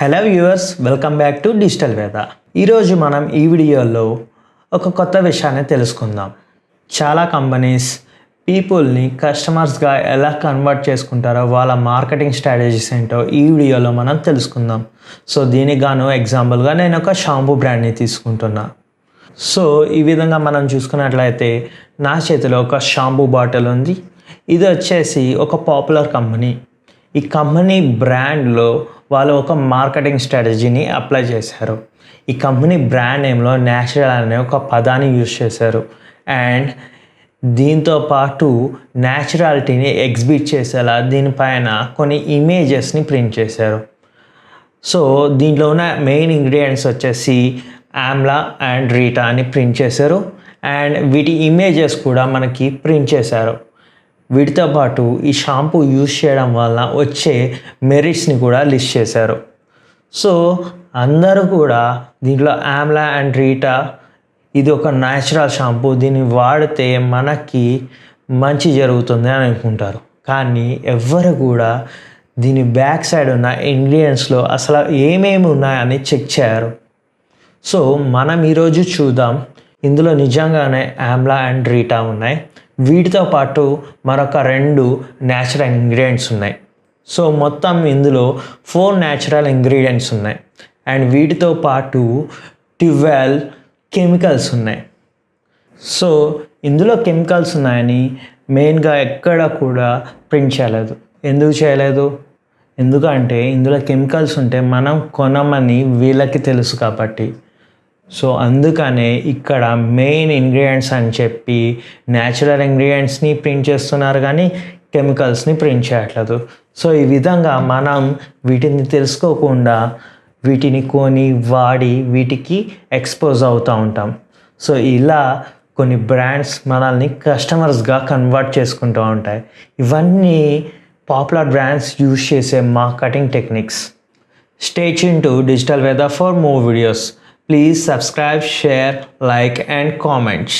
Hello viewers, welcome back to digital వేద. ఈరోజు మనం ఈ వీడియోలో ఒక కొత్త విషయాన్ని తెలుసుకుందాం. చాలా కంపెనీస్ పీపుల్ని కస్టమర్స్గా ఎలా కన్వర్ట్ చేసుకుంటారో వాళ్ళ మార్కెటింగ్ స్ట్రాటజీస్ ఏంటో ఈ వీడియోలో మనం తెలుసుకుందాం. సో దీనికి గాను ఎగ్జాంపుల్గా నేను ఒక షాంపూ బ్రాండ్ని తీసుకుంటున్నా. సో ఈ విధంగా మనం చూసుకున్నట్లయితే నా చేతిలో ఒక షాంపూ బాటిల్ ఉంది. ఇది వచ్చేసి ఒక పాపులర్ కంపెనీ. ఈ కంపెనీ బ్రాండ్లో వాళ్ళు ఒక మార్కెటింగ్ స్ట్రాటజీని అప్లై చేశారు. ఈ కంపెనీ బ్రాండ్ నేమ్లో న్యాచురల్ అనే ఒక పదాన్ని యూజ్ చేశారు. అండ్ దీంతో పాటు న్యాచురాలిటీని ఎగ్జిబిట్ చేసేలా దీనిపైన కొన్ని ఇమేజెస్ని ప్రింట్ చేశారు. సో దీంట్లో ఉన్న మెయిన్ ఇంగ్రీడియంట్స్ వచ్చేసి ఆమ్లా అండ్ రీటా అని ప్రింట్ చేశారు. అండ్ వీటి ఇమేజెస్ కూడా మనకి ప్రింట్ చేశారు. వీటితో పాటు ఈ షాంపూ యూజ్ చేయడం వల్ల వచ్చే మెరిట్స్ని కూడా లిస్ట్ చేశారు. సో అందరూ కూడా దీంట్లో ఆమ్లా అండ్ రీటా ఇది ఒక న్యాచురల్ షాంపూ, దీన్ని వాడితే మనకి మంచి జరుగుతుంది అని అనుకుంటారు. కానీ ఎవ్వరు కూడా దీని బ్యాక్ సైడ్ ఉన్న ఇంగ్రీడియంట్స్లో అసలు ఏమేమి ఉన్నాయని చెక్ చేయరు. సో మనం ఈరోజు చూద్దాం. ఇందులో నిజంగానే ఆమ్లా అండ్ రీటా ఉన్నాయి. వీటితో పాటు మరొక 2 న్యాచురల్ ఇంగ్రీడియంట్స్ ఉన్నాయి. సో మొత్తం ఇందులో 4 న్యాచురల్ ఇంగ్రీడియంట్స్ ఉన్నాయి. అండ్ వీటితో పాటు 12 కెమికల్స్ ఉన్నాయి. సో ఇందులో కెమికల్స్ ఉన్నాయని మెయిన్గా ఎక్కడ కూడా ప్రింట్ చేయలేదు. ఎందుకు చేయలేదు? ఎందుకంటే ఇందులో కెమికల్స్ ఉంటే మనం కొనమని వీళ్ళకి తెలుసు కాబట్టి. సో అందుకనే ఇక్కడ మెయిన్ ఇంగ్రీడియంట్స్ అని చెప్పి న్యాచురల్ ఇంగ్రీడియంట్స్ని ప్రింట్ చేస్తున్నారు కానీ కెమికల్స్ని ప్రింట్ చేయట్లేదు. సో ఈ విధంగా మనం వీటిని తెలుసుకోకుండా వీటిని కొని వాడి వీటికి ఎక్స్పోజ్ అవుతూ ఉంటాం. సో ఇలా కొన్ని బ్రాండ్స్ మనల్ని కస్టమర్స్గా కన్వర్ట్ చేసుకుంటూ ఉంటాయి. ఇవన్నీ పాపులర్ బ్రాండ్స్ యూజ్ చేసే marketing techniques. Stay tuned to digital Veda for more videos. Please subscribe, share, like and comment.